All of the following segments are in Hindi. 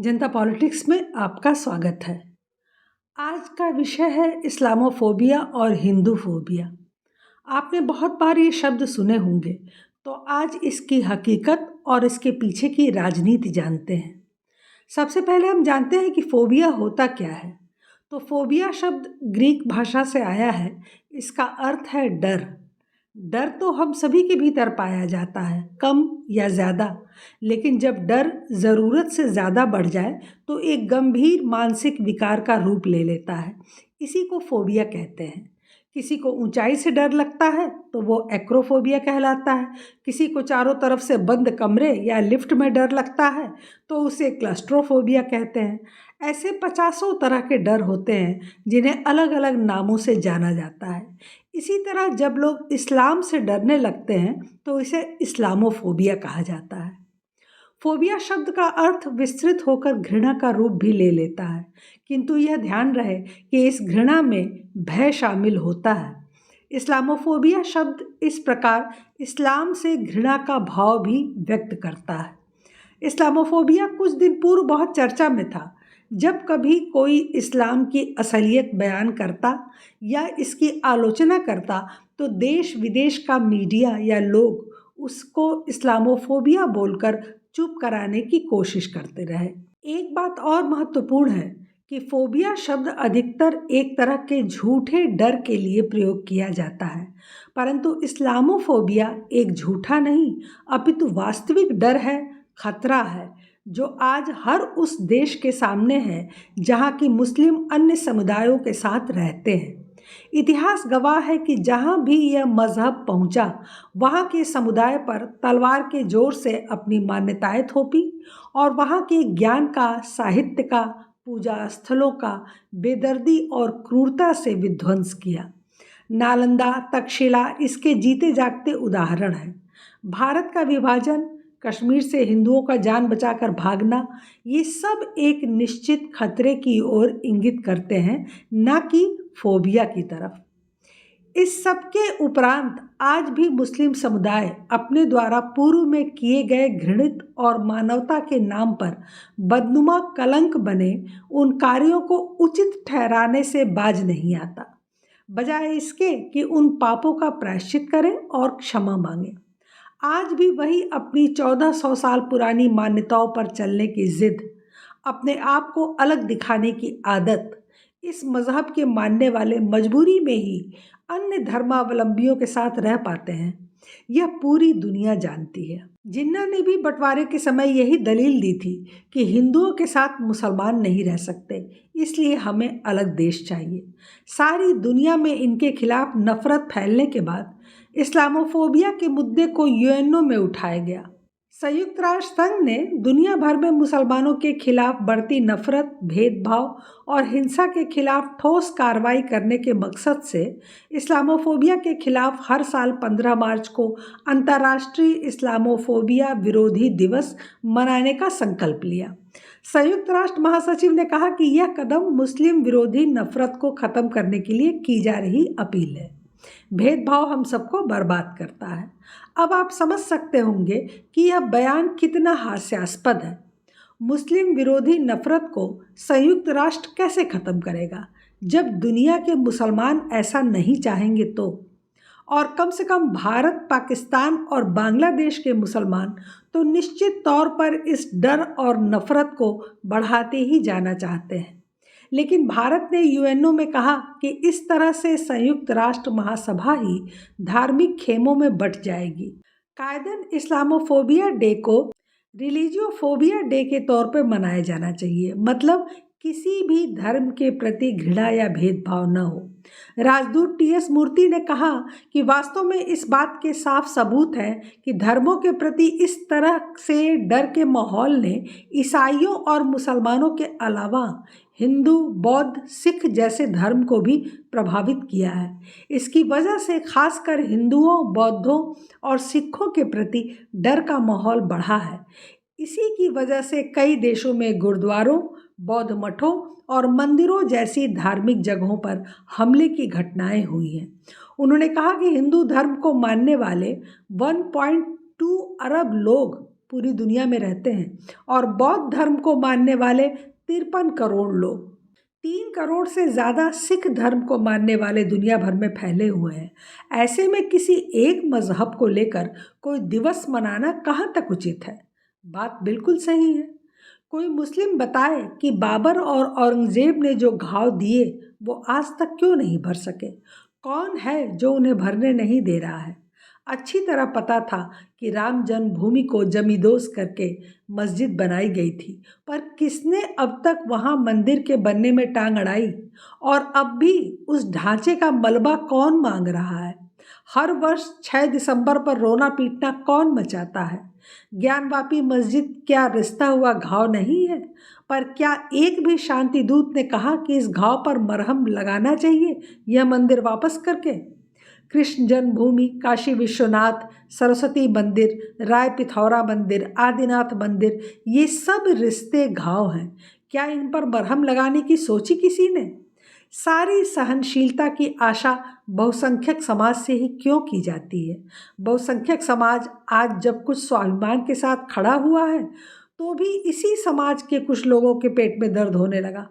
जनता पॉलिटिक्स में आपका स्वागत है। आज का विषय है इस्लामोफोबिया और हिंदूफोबिया। आपने बहुत बार ये शब्द सुने होंगे, तो आज इसकी हकीकत और इसके पीछे की राजनीति जानते हैं। सबसे पहले हम जानते हैं कि फोबिया होता क्या है। तो फोबिया शब्द ग्रीक भाषा से आया है। इसका अर्थ है डर। डर तो हम सभी के भीतर पाया जाता है, कम या ज़्यादा। लेकिन जब डर ज़रूरत से ज़्यादा बढ़ जाए तो एक गंभीर मानसिक विकार का रूप ले लेता है। इसी को फोबिया कहते हैं। किसी को ऊंचाई से डर लगता है तो वो एक्रोफोबिया कहलाता है। किसी को चारों तरफ से बंद कमरे या लिफ्ट में डर लगता है तो उसे क्लस्ट्रोफोबिया कहते हैं। ऐसे पचासों तरह के डर होते हैं जिन्हें अलग अलग नामों से जाना जाता है। इसी तरह जब लोग इस्लाम से डरने लगते हैं तो इसे इस्लामोफोबिया कहा जाता है। फोबिया शब्द का अर्थ विस्तृत होकर घृणा का रूप भी ले लेता है, किंतु यह ध्यान रहे कि इस घृणा में भय शामिल होता है। इस्लामोफोबिया शब्द इस प्रकार इस्लाम से घृणा का भाव भी व्यक्त करता है। इस्लामोफोबिया कुछ दिन पूर्व बहुत चर्चा में था। जब कभी कोई इस्लाम की असलियत बयान करता या इसकी आलोचना करता तो देश विदेश का मीडिया या लोग उसको इस्लामोफोबिया बोलकर चुप कराने की कोशिश करते रहे। एक बात और महत्वपूर्ण है कि फोबिया शब्द अधिकतर एक तरह के झूठे डर के लिए प्रयोग किया जाता है, परंतु इस्लामोफोबिया एक झूठा नहीं अपितु वास्तविक डर है, खतरा है, जो आज हर उस देश के सामने है जहाँ की मुस्लिम अन्य समुदायों के साथ रहते हैं। इतिहास गवाह है कि जहाँ भी यह मजहब पहुँचा वहाँ के समुदाय पर तलवार के जोर से अपनी मान्यताएं थोपी और वहाँ के ज्ञान का, साहित्य का, पूजा स्थलों का बेदर्दी और क्रूरता से विध्वंस किया। नालंदा, तक्षशिला इसके जीते जागते उदाहरण हैं। भारत का विभाजन, कश्मीर से हिंदुओं का जान बचाकर भागना, ये सब एक निश्चित खतरे की ओर इंगित करते हैं, न कि फोबिया की तरफ। इस सब के उपरांत आज भी मुस्लिम समुदाय अपने द्वारा पूर्व में किए गए घृणित और मानवता के नाम पर बदनुमा कलंक बने उन कार्यों को उचित ठहराने से बाज नहीं आता, बजाय इसके कि उन पापों का प्रायश्चित करें और क्षमा मांगें। आज भी वही अपनी 1400 साल पुरानी मान्यताओं पर चलने की जिद, अपने आप को अलग दिखाने की आदत, इस मजहब के मानने वाले मजबूरी में ही अन्य धर्मावलंबियों के साथ रह पाते हैं, यह पूरी दुनिया जानती है। जिन्ना ने भी बंटवारे के समय यही दलील दी थी कि हिंदुओं के साथ मुसलमान नहीं रह सकते, इसलिए हमें अलग देश चाहिए। सारी दुनिया में इनके खिलाफ नफरत फैलने के बाद इस्लामोफोबिया के मुद्दे को यूएनओ में उठाया गया। संयुक्त राष्ट्र संघ ने दुनिया भर में मुसलमानों के खिलाफ बढ़ती नफरत, भेदभाव और हिंसा के खिलाफ ठोस कार्रवाई करने के मकसद से इस्लामोफोबिया के खिलाफ हर साल 15 मार्च को अंतर्राष्ट्रीय इस्लामोफोबिया विरोधी दिवस मनाने का संकल्प लिया। संयुक्त राष्ट्र महासचिव ने कहा कि यह कदम मुस्लिम विरोधी नफरत को खत्म करने के लिए की जा रही अपील है। भेदभाव हम सबको बर्बाद करता है। अब आप समझ सकते होंगे कि यह बयान कितना हास्यास्पद है। मुस्लिम विरोधी नफरत को संयुक्त राष्ट्र कैसे खत्म करेगा जब दुनिया के मुसलमान ऐसा नहीं चाहेंगे तो? और कम से कम भारत, पाकिस्तान और बांग्लादेश के मुसलमान तो निश्चित तौर पर इस डर और नफरत को बढ़ाते ही जाना चाहते हैं। लेकिन भारत ने यूएनओ में कहा कि इस तरह से संयुक्त राष्ट्र महासभा ही धार्मिक खेमों में बट जाएगी। कायदन इस्लामोफोबिया डे को रिलीजियोफोबिया डे के तौर पर मनाया जाना चाहिए, मतलब किसी भी धर्म के प्रति घृणा या भेदभाव न हो। राजदूत टीएस मूर्ति ने कहा कि वास्तव में इस बात के साफ सबूत हैं कि धर्मों के प्रति इस तरह से डर के माहौल ने ईसाइयों और मुसलमानों के अलावा हिंदू, बौद्ध, सिख जैसे धर्म को भी प्रभावित किया है। इसकी वजह से खासकर हिंदुओं, बौद्धों और सिखों के प्रति डर का माहौल बढ़ा है। इसी की वजह से कई देशों में गुरुद्वारों, बौद्ध मठों और मंदिरों जैसी धार्मिक जगहों पर हमले की घटनाएं हुई हैं। उन्होंने कहा कि हिंदू धर्म को मानने वाले 1.2 अरब लोग पूरी दुनिया में रहते हैं और बौद्ध धर्म को मानने वाले 53 करोड़ लोग। 3 करोड़ से ज़्यादा सिख धर्म को मानने वाले दुनिया भर में फैले हुए हैं। ऐसे में किसी एक मजहब को लेकर कोई दिवस मनाना कहाँ तक उचित है? बात बिल्कुल सही है। कोई मुस्लिम बताए कि बाबर और औरंगजेब ने जो घाव दिए वो आज तक क्यों नहीं भर सके? कौन है जो उन्हें भरने नहीं दे रहा है? अच्छी तरह पता था कि राम जन्मभूमि को जमींदोज करके मस्जिद बनाई गई थी, पर किसने अब तक वहां मंदिर के बनने में टांग अड़ाई? और अब भी उस ढांचे का मलबा कौन मांग रहा है? हर वर्ष 6 दिसंबर पर रोना पीटना कौन मचाता है? ज्ञानवापी मस्जिद क्या रिश्ता हुआ घाव नहीं है? पर क्या एक भी शांति दूत ने कहा कि इस घाव पर मरहम लगाना चाहिए यह मंदिर वापस करके? कृष्ण जन्मभूमि, काशी विश्वनाथ, सरस्वती मंदिर, राय पिथौरा मंदिर, आदिनाथ मंदिर, ये सब रिश्ते घाव हैं। क्या इन पर मरहम लगाने की सोची किसी ने? सारी सहनशीलता की आशा बहुसंख्यक समाज से ही क्यों की जाती है? बहुसंख्यक समाज आज जब कुछ स्वाभिमान के साथ खड़ा हुआ है तो भी इसी समाज के कुछ लोगों के पेट में दर्द होने लगा।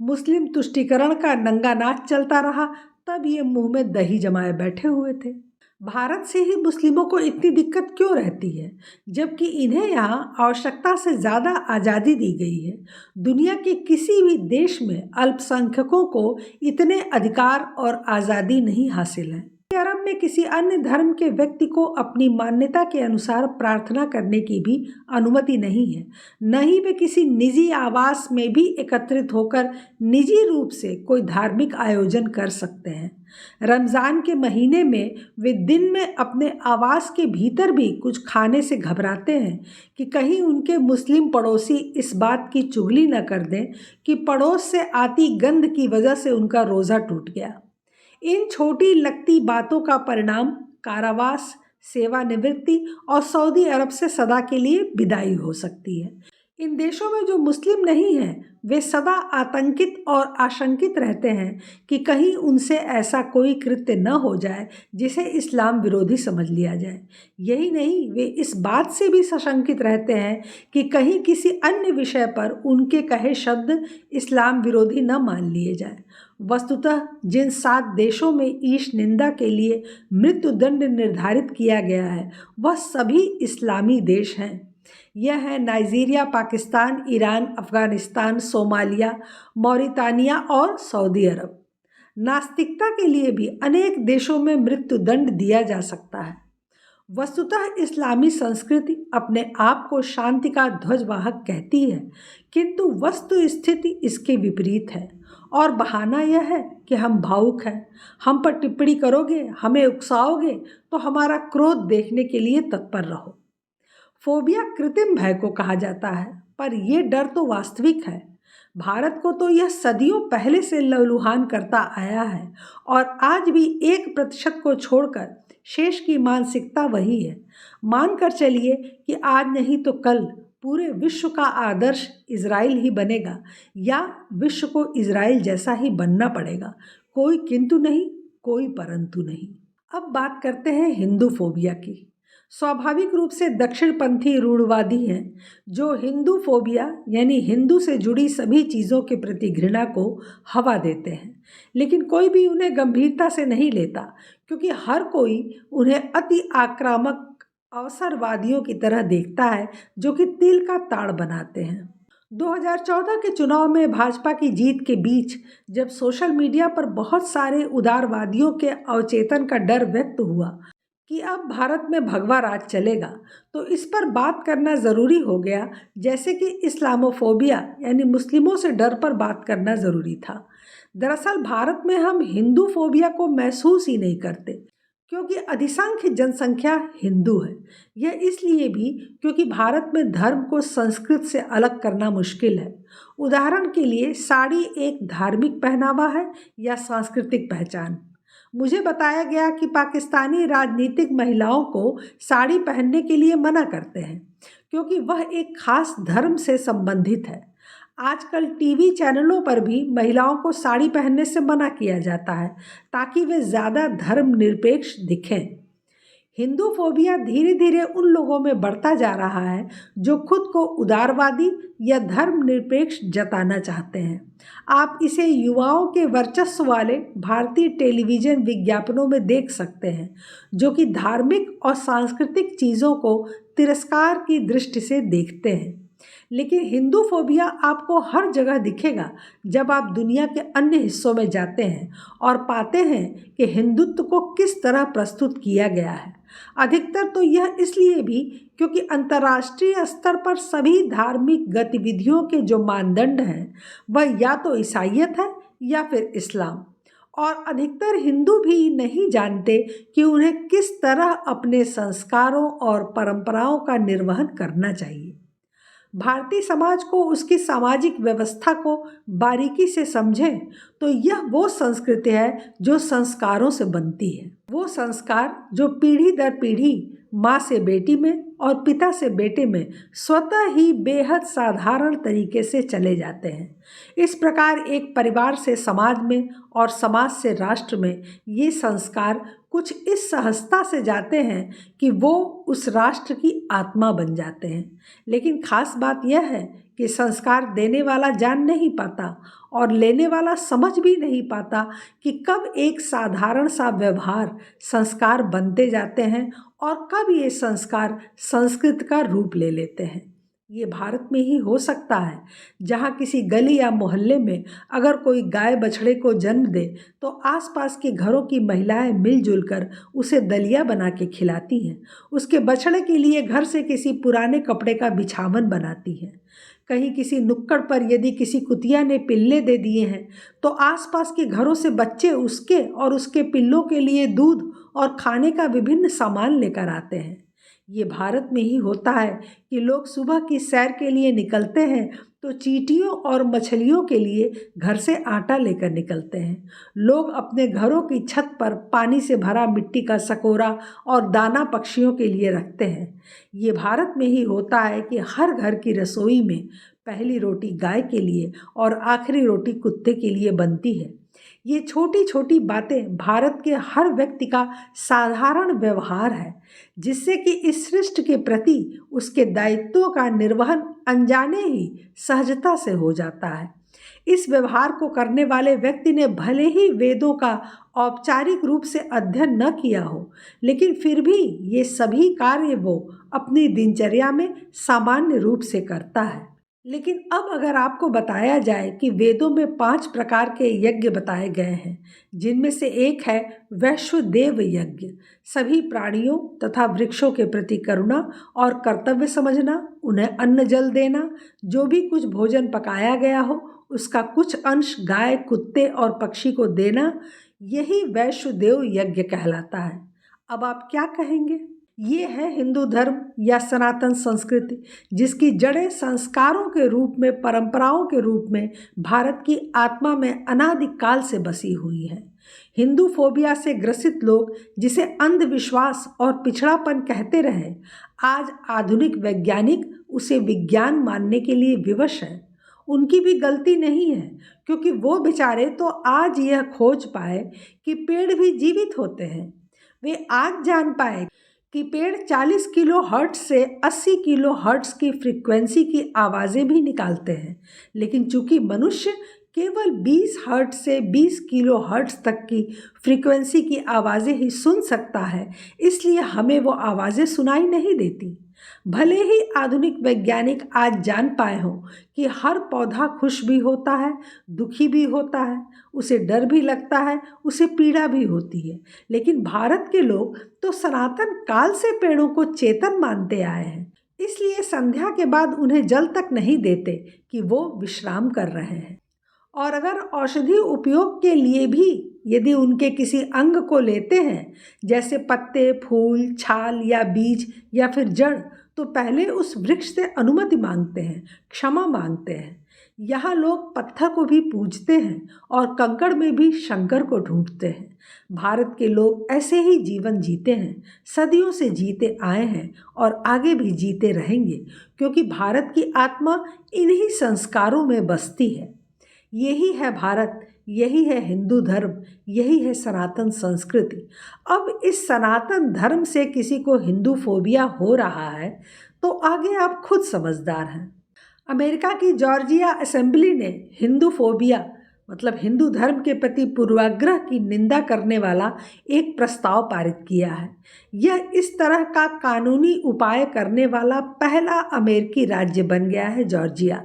मुस्लिम तुष्टीकरण का नंगा नाच चलता रहा, तब ये मुंह में दही जमाए बैठे हुए थे। भारत से ही मुस्लिमों को इतनी दिक्कत क्यों रहती है, जबकि इन्हें यहाँ आवश्यकता से ज़्यादा आज़ादी दी गई है? दुनिया के किसी भी देश में अल्पसंख्यकों को इतने अधिकार और आज़ादी नहीं हासिल है। अरब में किसी अन्य धर्म के व्यक्ति को अपनी मान्यता के अनुसार प्रार्थना करने की भी अनुमति नहीं है। न ही वे किसी निजी आवास में भी एकत्रित होकर निजी रूप से कोई धार्मिक आयोजन कर सकते हैं। रमज़ान के महीने में वे दिन में अपने आवास के भीतर भी कुछ खाने से घबराते हैं कि कहीं उनके मुस्लिम पड़ोसी इस बात की चुगली न कर दें कि पड़ोस से आती गंध की वजह से उनका रोज़ा टूट गया। इन छोटी लगती बातों का परिणाम कारावास, सेवानिवृत्ति और सऊदी अरब से सदा के लिए विदाई हो सकती है। इन देशों में जो मुस्लिम नहीं हैं वे सदा आतंकित और आशंकित रहते हैं कि कहीं उनसे ऐसा कोई कृत्य न हो जाए जिसे इस्लाम विरोधी समझ लिया जाए। यही नहीं, वे इस बात से भी सशंकित रहते हैं कि कहीं किसी अन्य विषय पर उनके कहे शब्द इस्लाम विरोधी न मान लिए जाए। वस्तुतः जिन 7 देशों में ईश निंदा के लिए मृत्युदंड निर्धारित किया गया है वह सभी इस्लामी देश हैं। यह है Nigeria, Pakistan, Iran, Afghanistan, Somalia, Mauritania और सऊदी अरब। नास्तिकता के लिए भी अनेक देशों में मृत्युदंड दिया जा सकता है। वस्तुतः इस्लामी संस्कृति अपने आप को शांति का ध्वजवाहक कहती है, किंतु वस्तु स्थिति इसके विपरीत है। और बहाना यह है कि हम भावुक हैं, हम पर टिप्पणी करोगे, हमें उकसाओगे तो हमारा क्रोध देखने के लिए तत्पर रहो। फोबिया कृत्रिम भय को कहा जाता है, पर यह डर तो वास्तविक है। भारत को तो यह सदियों पहले से लहूलुहान करता आया है और आज भी 1% को छोड़कर शेष की मानसिकता वही है। मानकर चलिए कि आज नहीं तो कल पूरे विश्व का आदर्श इजराइल ही बनेगा या विश्व को इजराइल जैसा ही बनना पड़ेगा। कोई किंतु नहीं, कोई परंतु नहीं। अब बात करते हैं हिंदू फोबिया की। स्वाभाविक रूप से दक्षिणपंथी रूढ़वादी हैं जो हिंदू फोबिया यानी हिंदू से जुड़ी सभी चीज़ों के प्रति घृणा को हवा देते हैं, लेकिन कोई भी उन्हें गंभीरता से नहीं लेता क्योंकि हर कोई उन्हें अति आक्रामक अवसरवादियों की तरह देखता है जो कि तिल का ताड़ बनाते हैं। 2014 के चुनाव में भाजपा की जीत के बीच जब सोशल मीडिया पर बहुत सारे उदारवादियों के अवचेतन का डर व्यक्त हुआ कि अब भारत में भगवा राज चलेगा, तो इस पर बात करना ज़रूरी हो गया, जैसे कि इस्लामोफोबिया यानी मुस्लिमों से डर पर बात करना ज़रूरी था। दरअसल भारत में हम हिंदू फोबिया को महसूस ही नहीं करते क्योंकि अधिसंख्य जनसंख्या हिंदू है। यह इसलिए भी क्योंकि भारत में धर्म को संस्कृत से अलग करना मुश्किल है। उदाहरण के लिए साड़ी एक धार्मिक पहनावा है या सांस्कृतिक पहचान। मुझे बताया गया कि पाकिस्तानी राजनीतिक महिलाओं को साड़ी पहनने के लिए मना करते हैं क्योंकि वह एक खास धर्म से संबंधित है। आजकल टीवी चैनलों पर भी महिलाओं को साड़ी पहनने से मना किया जाता है ताकि वे ज़्यादा धर्मनिरपेक्ष दिखें। हिंदू फोबिया धीरे धीरे उन लोगों में बढ़ता जा रहा है जो खुद को उदारवादी या धर्मनिरपेक्ष जताना चाहते हैं। आप इसे युवाओं के वर्चस्व वाले भारतीय टेलीविज़न विज्ञापनों में देख सकते हैं, जो कि धार्मिक और सांस्कृतिक चीज़ों को तिरस्कार की दृष्टि से देखते हैं। लेकिन हिंदू फोबिया आपको हर जगह दिखेगा जब आप दुनिया के अन्य हिस्सों में जाते हैं और पाते हैं कि हिंदुत्व को किस तरह प्रस्तुत किया गया है। अधिकतर तो यह इसलिए भी क्योंकि अंतर्राष्ट्रीय स्तर पर सभी धार्मिक गतिविधियों के जो मानदंड हैं वह या तो ईसाईयत है या फिर इस्लाम, और अधिकतर हिंदू भी नहीं जानते कि उन्हें किस तरह अपने संस्कारों और परंपराओं का निर्वहन करना चाहिए। भारतीय समाज को उसकी सामाजिक व्यवस्था को बारीकी से समझें तो यह वो संस्कृति है जो संस्कारों से बनती है। वो संस्कार जो पीढ़ी दर पीढ़ी माँ से बेटी में और पिता से बेटे में स्वतः ही बेहद साधारण तरीके से चले जाते हैं। इस प्रकार एक परिवार से समाज में और समाज से राष्ट्र में ये संस्कार कुछ इस सहजता से जाते हैं कि वो उस राष्ट्र की आत्मा बन जाते हैं। लेकिन खास बात यह है कि संस्कार देने वाला जान नहीं पाता और लेने वाला समझ भी नहीं पाता कि कब एक साधारण सा व्यवहार संस्कार बनते जाते हैं और कब ये संस्कार संस्कृत का रूप ले लेते हैं। ये भारत में ही हो सकता है, जहाँ किसी गली या मोहल्ले में अगर कोई गाय बछड़े को जन्म दे तो आसपास के घरों की महिलाएं मिलजुल कर उसे दलिया बना के खिलाती हैं। उसके बछड़े के लिए घर से किसी पुराने कपड़े का बिछावन बनाती हैं। कहीं किसी नुक्कड़ पर यदि किसी कुतिया ने पिल्ले दे दिए हैं तो आसपास के घरों से बच्चे उसके और उसके पिल्लों के लिए दूध और खाने का विभिन्न सामान लेकर आते हैं। ये भारत में ही होता है कि लोग सुबह की सैर के लिए निकलते हैं तो चींटियों और मछलियों के लिए घर से आटा लेकर निकलते हैं। लोग अपने घरों की छत पर पानी से भरा मिट्टी का सकोरा और दाना पक्षियों के लिए रखते हैं। ये भारत में ही होता है कि हर घर की रसोई में पहली रोटी गाय के लिए और आखिरी रोटी कुत्ते के लिए बनती है। ये छोटी छोटी बातें भारत के हर व्यक्ति का साधारण व्यवहार है, जिससे कि इस सृष्टि के प्रति उसके दायित्वों का निर्वहन अनजाने ही सहजता से हो जाता है। इस व्यवहार को करने वाले व्यक्ति ने भले ही वेदों का औपचारिक रूप से अध्ययन न किया हो, लेकिन फिर भी ये सभी कार्य वो अपनी दिनचर्या में सामान्य रूप से करता है। लेकिन अब अगर आपको बताया जाए कि वेदों में 5 प्रकार के यज्ञ बताए गए हैं, जिनमें से एक है वैश्वदेव यज्ञ, सभी प्राणियों तथा वृक्षों के प्रति करुणा और कर्तव्य समझना, उन्हें अन्न जल देना, जो भी कुछ भोजन पकाया गया हो उसका कुछ अंश गाय, कुत्ते और पक्षी को देना, यही वैश्वदेव यज्ञ कहलाता है। अब आप क्या कहेंगे? ये है हिंदू धर्म या सनातन संस्कृति, जिसकी जड़ें संस्कारों के रूप में, परंपराओं के रूप में भारत की आत्मा में अनादिकाल से बसी हुई है। हिंदू फोबिया से ग्रसित लोग जिसे अंधविश्वास और पिछड़ापन कहते रहे, आज आधुनिक वैज्ञानिक उसे विज्ञान मानने के लिए विवश हैं। उनकी भी गलती नहीं है, क्योंकि वो बेचारे तो आज यह खोज पाए कि पेड़ भी जीवित होते हैं। वे आज जान पाए कि पेड़ 40 किलो हर्ट्ज से 80 किलो हर्ट्ज की फ्रीक्वेंसी की आवाज़ें भी निकालते हैं, लेकिन चूंकि मनुष्य केवल 20 हर्ट्ज से 20 किलो हर्ट्ज तक की फ्रीक्वेंसी की आवाज़ें ही सुन सकता है, इसलिए हमें वो आवाज़ें सुनाई नहीं देती। भले ही आधुनिक वैज्ञानिक आज जान पाए हों कि हर पौधा खुश भी होता है, दुखी भी होता है, उसे डर भी लगता है, उसे पीड़ा भी होती है, लेकिन भारत के लोग तो सनातन काल से पेड़ों को चेतन मानते आए हैं। इसलिए संध्या के बाद उन्हें जल तक नहीं देते कि वो विश्राम कर रहे हैं। और अगर औषधि उपयोग के लिए भी यदि उनके किसी अंग को लेते हैं, जैसे पत्ते, फूल, छाल या बीज या फिर जड़, तो पहले उस वृक्ष से अनुमति मांगते हैं, क्षमा मांगते हैं। यहाँ लोग पत्थर को भी पूजते हैं और कंकड़ में भी शंकर को ढूंढते हैं। भारत के लोग ऐसे ही जीवन जीते हैं, सदियों से जीते आए हैं और आगे भी जीते रहेंगे, क्योंकि भारत की आत्मा इन्हीं संस्कारों में बसती है। यही है भारत, यही है हिंदू धर्म, यही है सनातन संस्कृति। अब इस सनातन धर्म से किसी को हिंदू फोबिया हो रहा है तो आगे आप खुद समझदार हैं। अमेरिका की जॉर्जिया असेंबली ने हिंदू फोबिया मतलब हिंदू धर्म के प्रति पूर्वाग्रह की निंदा करने वाला एक प्रस्ताव पारित किया है। यह इस तरह का कानूनी उपाय करने वाला पहला अमेरिकी राज्य बन गया है जॉर्जिया।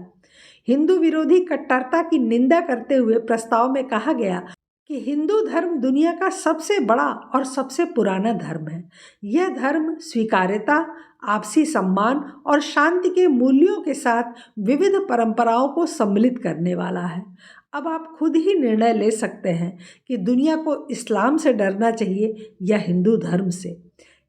हिंदू विरोधी कट्टरता की निंदा करते हुए प्रस्ताव में कहा गया कि हिंदू धर्म दुनिया का सबसे बड़ा और सबसे पुराना धर्म है। यह धर्म स्वीकार्यता, आपसी सम्मान और शांति के मूल्यों के साथ विविध परंपराओं को सम्मिलित करने वाला है। अब आप खुद ही निर्णय ले सकते हैं कि दुनिया को इस्लाम से डरना चाहिए या हिंदू धर्म से।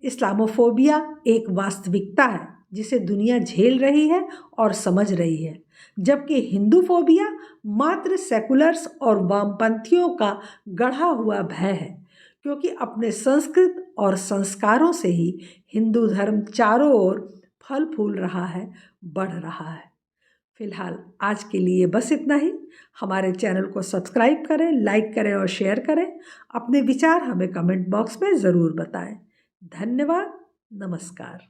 इस्लामोफोबिया एक वास्तविकता है जिसे दुनिया झेल रही है और समझ रही है, जबकि हिंदू फोबिया मात्र सेकुलर्स और वामपंथियों का गढ़ा हुआ भय है, क्योंकि अपने संस्कृत और संस्कारों से ही हिंदू धर्म चारों ओर फल फूल रहा है, बढ़ रहा है। फिलहाल आज के लिए बस इतना ही। हमारे चैनल को सब्सक्राइब करें, लाइक करें और शेयर करें। अपने विचार हमें कमेंट बॉक्स में ज़रूर बताएं। धन्यवाद। नमस्कार।